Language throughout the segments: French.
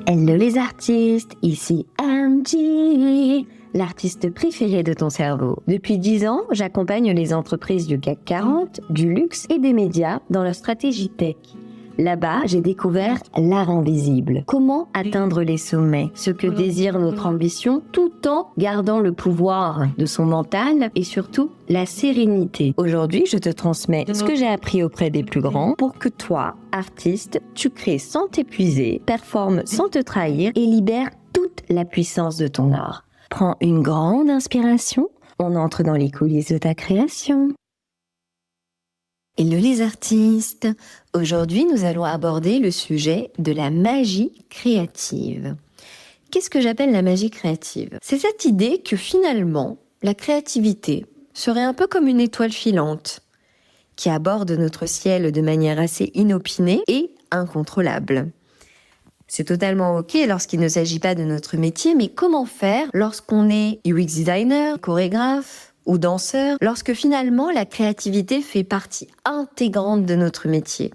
Hello les artistes, ici Angie, l'artiste préférée de ton cerveau. Depuis 10 ans, j'accompagne les entreprises du CAC 40, du luxe et des médias dans leur stratégie tech. Là-bas, j'ai découvert l'art invisible. Comment atteindre les sommets, ce que désire notre ambition, tout en gardant le pouvoir de son mental et surtout la sérénité. Aujourd'hui, je te transmets ce que j'ai appris auprès des plus grands pour que toi, artiste, tu crées sans t'épuiser, performes sans te trahir et libères toute la puissance de ton art. Prends une grande inspiration, on entre dans les coulisses de ta création. Hello les artistes, aujourd'hui nous allons aborder le sujet de la magie créative. Qu'est-ce que j'appelle la magie créative ? C'est cette idée que finalement, la créativité serait un peu comme une étoile filante qui aborde notre ciel de manière assez inopinée et incontrôlable. C'est totalement ok lorsqu'il ne s'agit pas de notre métier, mais comment faire lorsqu'on est UX designer, chorégraphe ou danseur, lorsque finalement la créativité fait partie intégrante de notre métier ?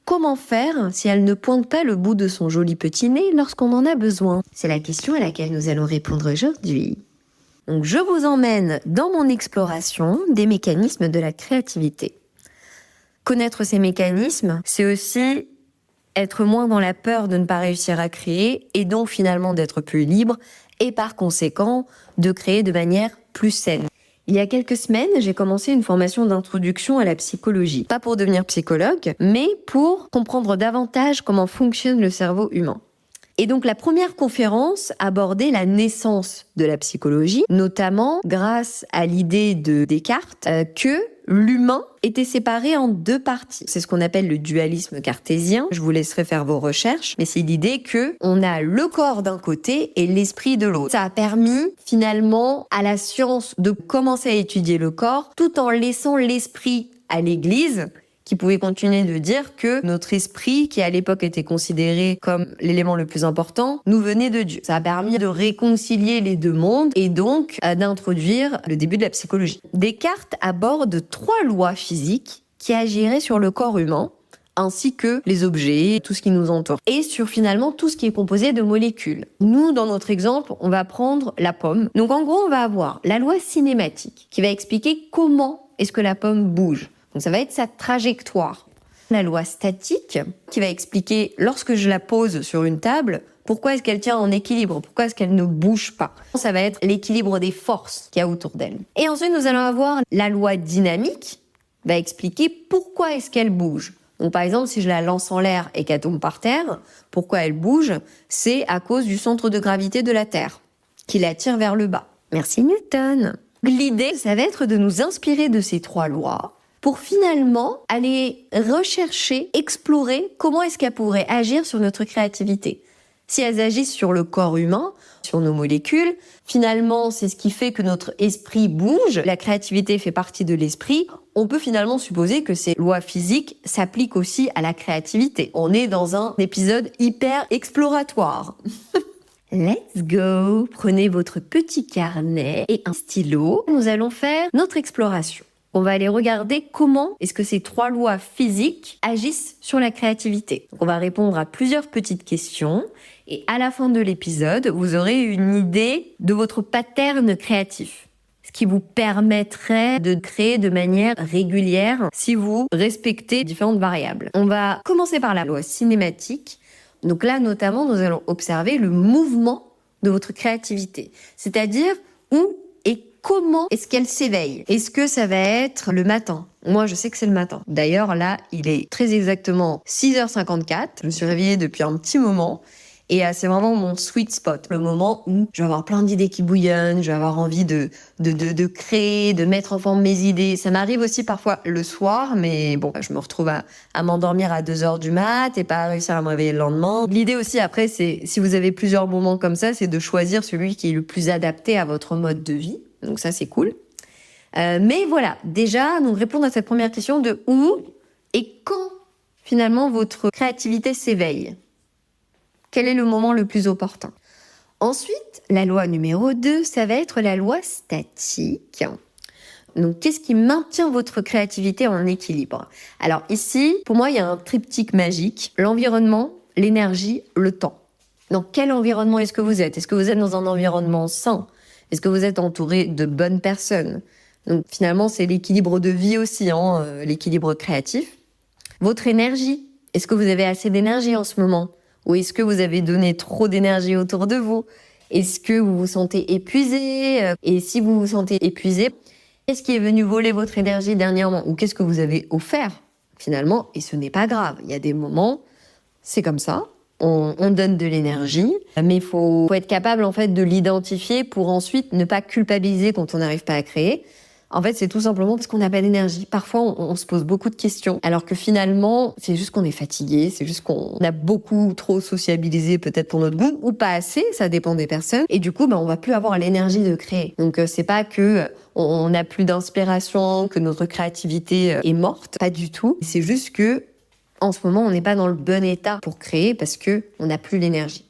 Comment faire si elle ne pointe pas le bout de son joli petit nez lorsqu'on en a besoin ? C'est la question à laquelle nous allons répondre aujourd'hui. Donc je vous emmène dans mon exploration des mécanismes de la créativité. Connaître ces mécanismes, c'est aussi être moins dans la peur de ne pas réussir à créer et donc finalement d'être plus libre et par conséquent de créer de manière plus saine. Il y a quelques semaines, j'ai commencé une formation d'introduction à la psychologie. Pas pour devenir psychologue, mais pour comprendre davantage comment fonctionne le cerveau humain. Et donc la première conférence abordait la naissance de la psychologie, notamment grâce à l'idée de Descartes que l'humain était séparé en deux parties. C'est ce qu'on appelle le dualisme cartésien. Je vous laisserai faire vos recherches, mais c'est l'idée que on a le corps d'un côté et l'esprit de l'autre. Ça a permis finalement à la science de commencer à étudier le corps tout en laissant l'esprit à l'Église, qui pouvait continuer de dire que notre esprit, qui à l'époque était considéré comme l'élément le plus important, nous venait de Dieu. Ça a permis de réconcilier les deux mondes et donc d'introduire le début de la psychologie. Descartes aborde 3 lois physiques qui agiraient sur le corps humain, ainsi que les objets, tout ce qui nous entoure, et sur finalement tout ce qui est composé de molécules. Nous, dans notre exemple, on va prendre la pomme. Donc en gros, on va avoir la loi cinématique, qui va expliquer comment est-ce que la pomme bouge. Donc ça va être sa trajectoire. La loi statique, qui va expliquer, lorsque je la pose sur une table, pourquoi est-ce qu'elle tient en équilibre, pourquoi est-ce qu'elle ne bouge pas. Ça va être l'équilibre des forces qu'il y a autour d'elle. Et ensuite, nous allons avoir la loi dynamique, qui va expliquer pourquoi est-ce qu'elle bouge. Donc par exemple, si je la lance en l'air et qu'elle tombe par terre, pourquoi elle bouge ? C'est à cause du centre de gravité de la Terre, qui la tire vers le bas. Merci Newton. L'idée, ça va être de nous inspirer de ces 3 lois, pour finalement aller rechercher, explorer comment est-ce qu'elles pourraient agir sur notre créativité. Si elles agissent sur le corps humain, sur nos molécules, finalement c'est ce qui fait que notre esprit bouge, la créativité fait partie de l'esprit, on peut finalement supposer que ces lois physiques s'appliquent aussi à la créativité. On est dans un épisode hyper exploratoire. Let's go! Prenez votre petit carnet et un stylo. Nous allons faire notre exploration. On va aller regarder comment est-ce que ces 3 lois physiques agissent sur la créativité. Donc on va répondre à plusieurs petites questions et à la fin de l'épisode, vous aurez une idée de votre pattern créatif, ce qui vous permettrait de créer de manière régulière si vous respectez différentes variables. On va commencer par la loi cinématique. Donc là, notamment, nous allons observer le mouvement de votre créativité, c'est-à-dire où et comment est-ce qu'elle s'éveille ? Est-ce que ça va être le matin ? Moi, je sais que c'est le matin. D'ailleurs, là, il est très exactement 6h54. Je me suis réveillée depuis un petit moment. Et c'est vraiment mon sweet spot. Le moment où je vais avoir plein d'idées qui bouillonnent, je vais avoir envie de créer, de mettre en forme mes idées. Ça m'arrive aussi parfois le soir, mais bon, je me retrouve à m'endormir à 2h du mat et pas à réussir à me réveiller le lendemain. L'idée aussi, après, c'est, si vous avez plusieurs moments comme ça, c'est de choisir celui qui est le plus adapté à votre mode de vie. Donc ça, c'est cool. Mais voilà, déjà, nous répondre à cette première question de où et quand, finalement, votre créativité s'éveille. Quel est le moment le plus opportun ? Ensuite, la loi numéro 2, ça va être la loi statique. Donc, qu'est-ce qui maintient votre créativité en équilibre ? Alors ici, pour moi, il y a un triptyque magique. L'environnement, l'énergie, le temps. Dans quel environnement est-ce que vous êtes? Est-ce que vous êtes dans un environnement sain? Est-ce que vous êtes entouré de bonnes personnes? Donc finalement, c'est l'équilibre de vie aussi, l'équilibre créatif. Votre énergie. Est-ce que vous avez assez d'énergie en ce moment? Ou est-ce que vous avez donné trop d'énergie autour de vous? Est-ce que vous vous sentez épuisé? Et si vous vous sentez épuisé, qu'est-ce qui est venu voler votre énergie dernièrement? Ou qu'est-ce que vous avez offert finalement? Et ce n'est pas grave. Il y a des moments, c'est comme ça. On donne de l'énergie, mais il faut être capable en fait de l'identifier pour ensuite ne pas culpabiliser quand on n'arrive pas à créer. En fait, c'est tout simplement parce qu'on n'a pas d'énergie. Parfois, on se pose beaucoup de questions, alors que finalement, c'est juste qu'on est fatigué, c'est juste qu'on a beaucoup trop sociabilisé peut-être pour notre goût, ou pas assez, ça dépend des personnes. Et du coup, on va plus avoir l'énergie de créer. Donc, c'est pas que on n'a plus d'inspiration, que notre créativité est morte, pas du tout. C'est juste que en ce moment, on n'est pas dans le bon état pour créer parce que on n'a plus l'énergie.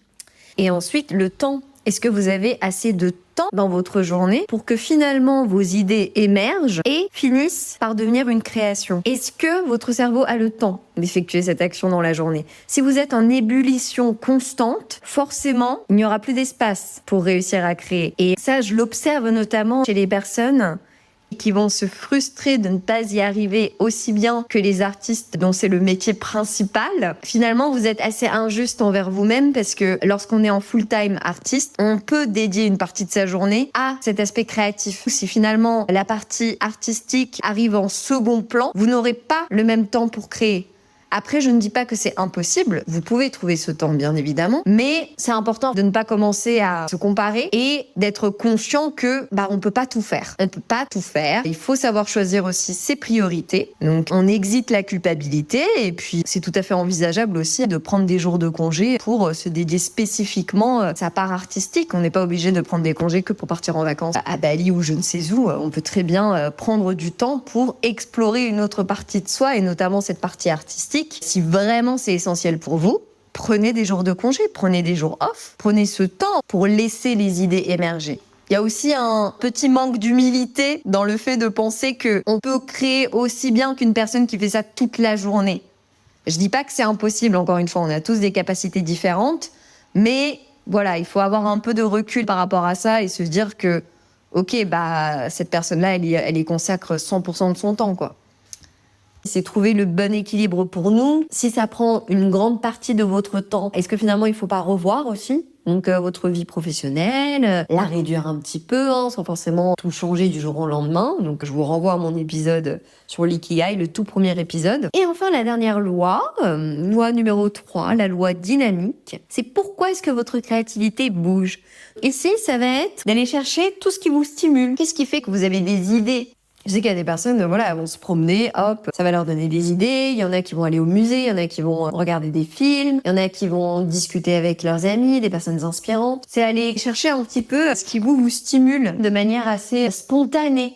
Et ensuite, le temps. Est-ce que vous avez assez de temps dans votre journée pour que finalement vos idées émergent et finissent par devenir une création? Est-ce que votre cerveau a le temps d'effectuer cette action dans la journée? Si vous êtes en ébullition constante, forcément, il n'y aura plus d'espace pour réussir à créer. Et ça, je l'observe notamment chez les personnes qui vont se frustrer de ne pas y arriver aussi bien que les artistes dont c'est le métier principal. Finalement, vous êtes assez injuste envers vous-même parce que lorsqu'on est en full-time artiste, on peut dédier une partie de sa journée à cet aspect créatif. Si finalement la partie artistique arrive en second plan, vous n'aurez pas le même temps pour créer. Après, je ne dis pas que c'est impossible. Vous pouvez trouver ce temps, bien évidemment. Mais c'est important de ne pas commencer à se comparer et d'être conscient que, on peut pas tout faire. On ne peut pas tout faire. Il faut savoir choisir aussi ses priorités. Donc, on exite la culpabilité et puis c'est tout à fait envisageable aussi de prendre des jours de congé pour se dédier spécifiquement à sa part artistique. On n'est pas obligé de prendre des congés que pour partir en vacances à Bali ou je ne sais où. On peut très bien prendre du temps pour explorer une autre partie de soi et notamment cette partie artistique. Si vraiment c'est essentiel pour vous, prenez des jours de congé, prenez des jours off, prenez ce temps pour laisser les idées émerger. Il y a aussi un petit manque d'humilité dans le fait de penser qu'on peut créer aussi bien qu'une personne qui fait ça toute la journée. Je dis pas que c'est impossible, encore une fois, on a tous des capacités différentes, mais voilà, il faut avoir un peu de recul par rapport à ça et se dire que, cette personne-là, elle y consacre 100% de son temps, quoi. C'est trouver le bon équilibre pour nous. Si ça prend une grande partie de votre temps, est-ce que finalement il ne faut pas revoir aussi votre vie professionnelle, la réduire un petit peu, sans forcément tout changer du jour au lendemain. Donc je vous renvoie à mon épisode sur l'ikigai, le tout premier épisode. Et enfin la dernière loi, loi numéro 3, la loi dynamique, c'est pourquoi est-ce que votre créativité bouge? Ici, ça va être d'aller chercher tout ce qui vous stimule. Qu'est-ce qui fait que vous avez des idées? Je sais qu'il y a des personnes, elles vont se promener, hop, ça va leur donner des idées. Il y en a qui vont aller au musée, il y en a qui vont regarder des films, il y en a qui vont discuter avec leurs amis, des personnes inspirantes. C'est aller chercher un petit peu ce qui vous stimule de manière assez spontanée.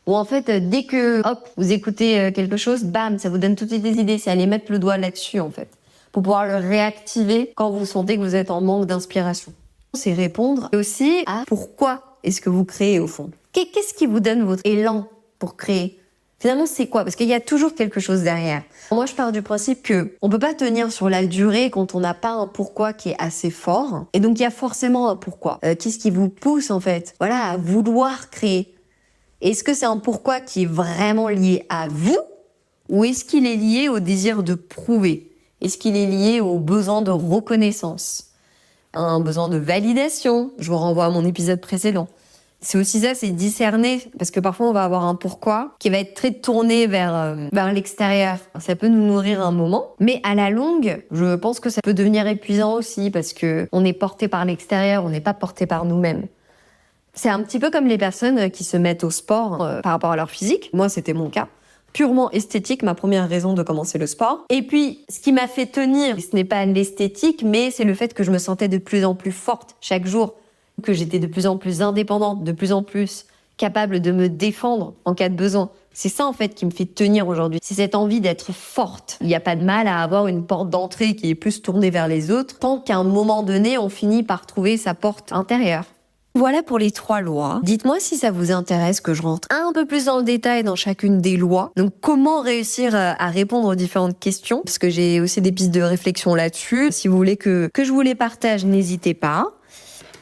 Ou en fait, dès que, vous écoutez quelque chose, bam, ça vous donne toutes des idées. C'est aller mettre le doigt là-dessus, en fait, pour pouvoir le réactiver quand vous sentez que vous êtes en manque d'inspiration. C'est répondre aussi à pourquoi est-ce que vous créez au fond. Qu'est-ce qui vous donne votre élan pour créer? Finalement, c'est quoi? Parce qu'il y a toujours quelque chose derrière. Moi, je pars du principe que on peut pas tenir sur la durée quand on n'a pas un pourquoi qui est assez fort. Et donc, il y a forcément un pourquoi. Qu'est-ce qui vous pousse, en fait, à vouloir créer? Est-ce que c'est un pourquoi qui est vraiment lié à vous? Ou est-ce qu'il est lié au désir de prouver? Est-ce qu'il est lié au besoin de reconnaissance? Un besoin de validation? Je vous renvoie à mon épisode précédent. C'est aussi ça, c'est discerner, parce que parfois on va avoir un pourquoi qui va être très tourné vers l'extérieur. Ça peut nous nourrir un moment, mais à la longue, je pense que ça peut devenir épuisant aussi, parce que on est porté par l'extérieur, on n'est pas porté par nous-mêmes. C'est un petit peu comme les personnes qui se mettent au sport par rapport à leur physique. Moi, c'était mon cas. Purement esthétique, ma première raison de commencer le sport. Et puis, ce qui m'a fait tenir, ce n'est pas l'esthétique, mais c'est le fait que je me sentais de plus en plus forte chaque jour, que j'étais de plus en plus indépendante, de plus en plus capable de me défendre en cas de besoin. C'est ça, en fait, qui me fait tenir aujourd'hui. C'est cette envie d'être forte. Il n'y a pas de mal à avoir une porte d'entrée qui est plus tournée vers les autres, tant qu'à un moment donné, on finit par trouver sa porte intérieure. Voilà pour les 3 lois. Dites-moi si ça vous intéresse que je rentre un peu plus dans le détail dans chacune des lois. Donc comment réussir à répondre aux différentes questions, parce que j'ai aussi des pistes de réflexion là-dessus. Si vous voulez que je vous les partage, n'hésitez pas.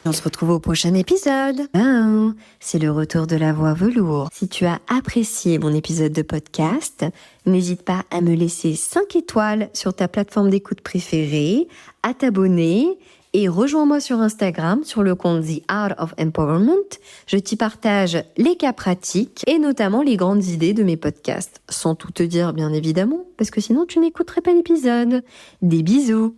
On se retrouve au prochain épisode. Ciao. C'est le retour de la voix velours. Si tu as apprécié mon épisode de podcast, n'hésite pas à me laisser 5 étoiles sur ta plateforme d'écoute préférée, à t'abonner et rejoins-moi sur Instagram sur le compte The Art of Empowerment. Je t'y partage les cas pratiques et notamment les grandes idées de mes podcasts. Sans tout te dire bien évidemment, parce que sinon tu n'écouterais pas l'épisode. Des bisous.